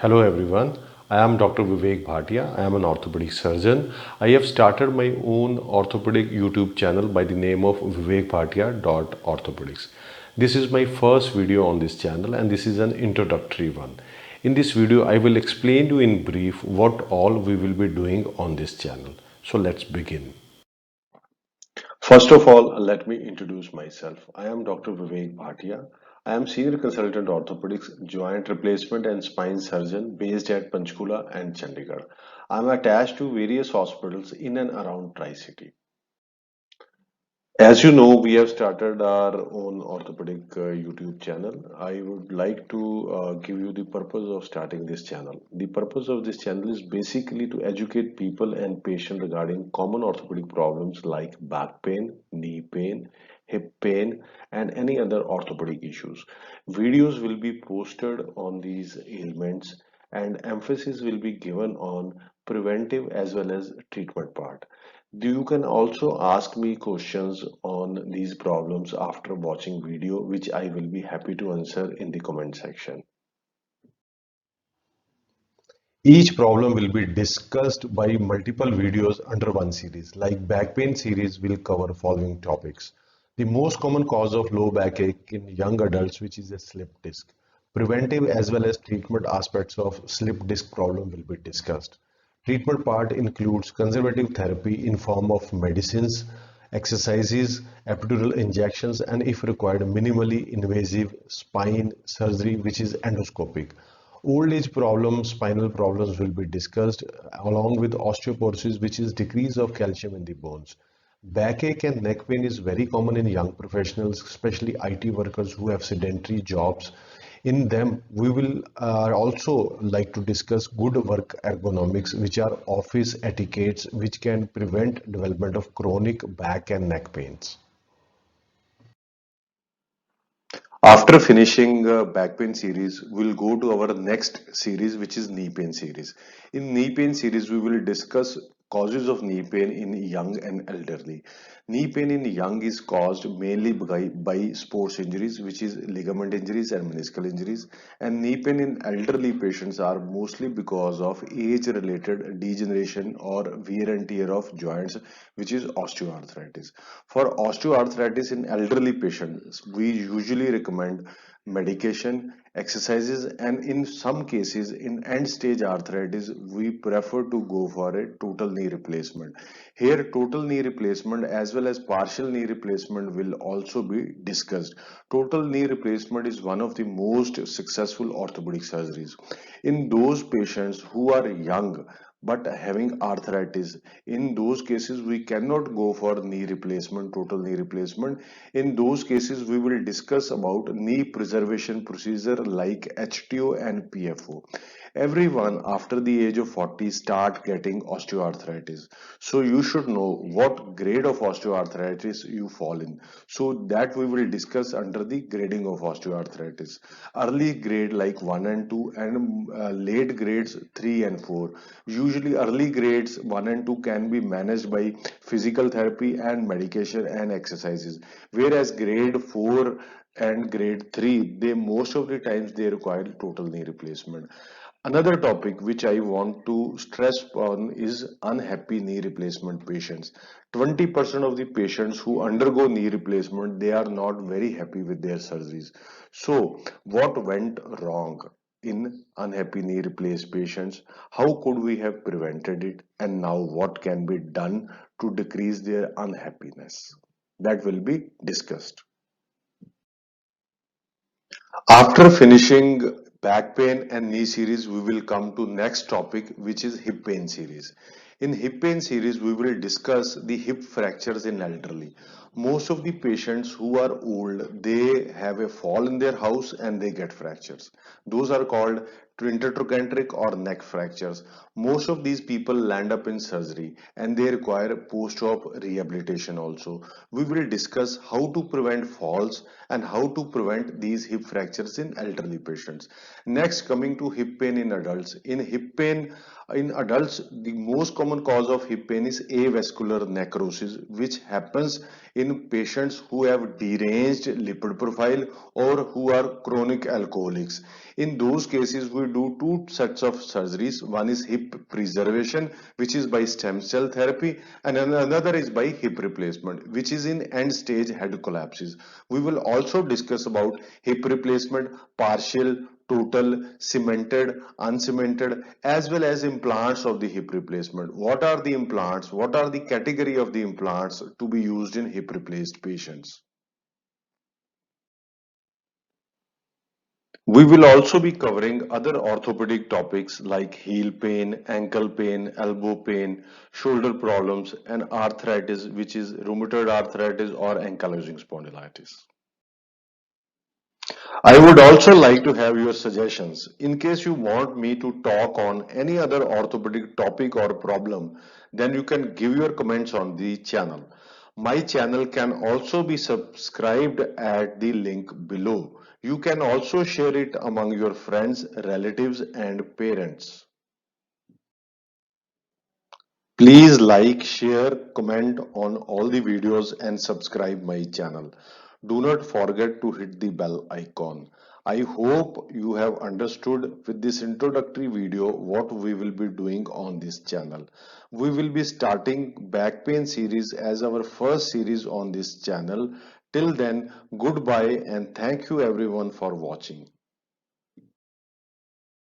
Hello everyone, I am Dr. Vivek Bhatia. I am an orthopedic surgeon. I have started my own orthopedic YouTube channel by the name of vivekbhatia.orthopedics. This is my first video on this channel and this is an introductory one. In this video, I will explain you in brief what all we will be doing on this channel. So let's begin. First of all, let me introduce myself. I am Dr. Vivek Bhatia. I am Senior Consultant Orthopedics, Joint Replacement and Spine Surgeon based at Panchkula and Chandigarh. I am attached to various hospitals in and around Tri-City. As you know, we have started our own orthopedic YouTube channel. I would like to give you the purpose of starting this channel. The purpose of this channel is basically to educate people and patients regarding common orthopedic problems like back pain, knee pain, hip pain, and any other orthopedic issues. Videos will be posted on these ailments and emphasis will be given on preventive as well as treatment part. You can also ask me questions on these problems after watching video, which I will be happy to answer in the comment section. Each problem will be discussed by multiple videos under one series. Like back pain series will cover following topics. The most common cause of low backache in young adults, which is a slip disc. Preventive as well as treatment aspects of slip disc problem will be discussed. Treatment part includes conservative therapy in form of medicines, exercises, epidural injections, and if required, minimally invasive spine surgery, which is endoscopic. Old age problems, spinal problems will be discussed along with osteoporosis, which is decrease of calcium in the bones. Backache and neck pain is very common in young professionals, especially IT workers who have sedentary jobs. In them, we will also like to discuss good work ergonomics, which are office etiquettes, which can prevent development of chronic back and neck pains. After finishing back pain series, we'll go to our next series, which is knee pain series. In knee pain series, we will discuss causes of knee pain in young and elderly. Knee pain in young is caused mainly by sports injuries, which is ligament injuries and meniscal injuries. And knee pain in elderly patients are mostly because of age-related degeneration or wear and tear of joints, which is osteoarthritis. For osteoarthritis in elderly patients, we usually recommend medication, exercises, and in some cases, in end stage arthritis, we prefer to go for a total knee replacement. Here, total knee replacement as well as partial knee replacement will also be discussed. Total knee replacement is one of the most successful orthopedic surgeries. In those patients who are young but having arthritis, in those cases we cannot go for knee replacement, total knee replacement. In those cases we will discuss about knee preservation procedure like HTO and PFO. Everyone after the age of 40 start getting osteoarthritis, so you should know what grade of osteoarthritis you fall in, so that we will discuss under the grading of osteoarthritis. Early grade like 1 and 2 and late grades 3 and 4. Usually early grades 1 and 2 can be managed by physical therapy and medication and exercises, whereas grade 4 and grade 3, they most of the times they require total knee replacement. Another topic which I want to stress on is unhappy knee replacement patients. 20% of the patients who undergo knee replacement, they are not very happy with their surgeries. So what went wrong in unhappy knee replaced patients? How could we have prevented it? And now what can be done to decrease their unhappiness? That will be discussed. After finishing back pain and knee series, we will come to next topic, which is hip pain series. In hip pain series, we will discuss the hip fractures in elderly. Most of the patients who are old, they have a fall in their house and they get fractures. Those are called intertrochanteric or neck fractures. Most of these people land up in surgery and they require post-op rehabilitation also. We will discuss how to prevent falls and how to prevent these hip fractures in elderly patients. Next, coming to hip pain in adults. In hip pain in adults, the most common cause of hip pain is avascular necrosis, which happens in patients who have deranged lipid profile or who are chronic alcoholics. In those cases, we do two sets of surgeries. One is hip preservation, which is by stem cell therapy, and another is by hip replacement, which is in end stage head collapses. We will also discuss about hip replacement, partial, total, cemented, uncemented, as well as implants of the hip replacement. What are the implants? What are the category of the implants to be used in hip replaced patients? We will also be covering other orthopedic topics like heel pain, ankle pain, elbow pain, shoulder problems, and arthritis, which is rheumatoid arthritis or ankylosing spondylitis. I would also like to have your suggestions. In case you want me to talk on any other orthopedic topic or problem, then you can give your comments on the channel. My channel can also be subscribed at the link below. You can also share it among your friends, relatives, and parents. Please like, share, comment on all the videos and subscribe my channel. Do not forget to hit the bell icon. I hope you have understood with this introductory video what we will be doing on this channel. We will be starting back pain series as our first series on this channel. Till then, goodbye and thank you everyone for watching.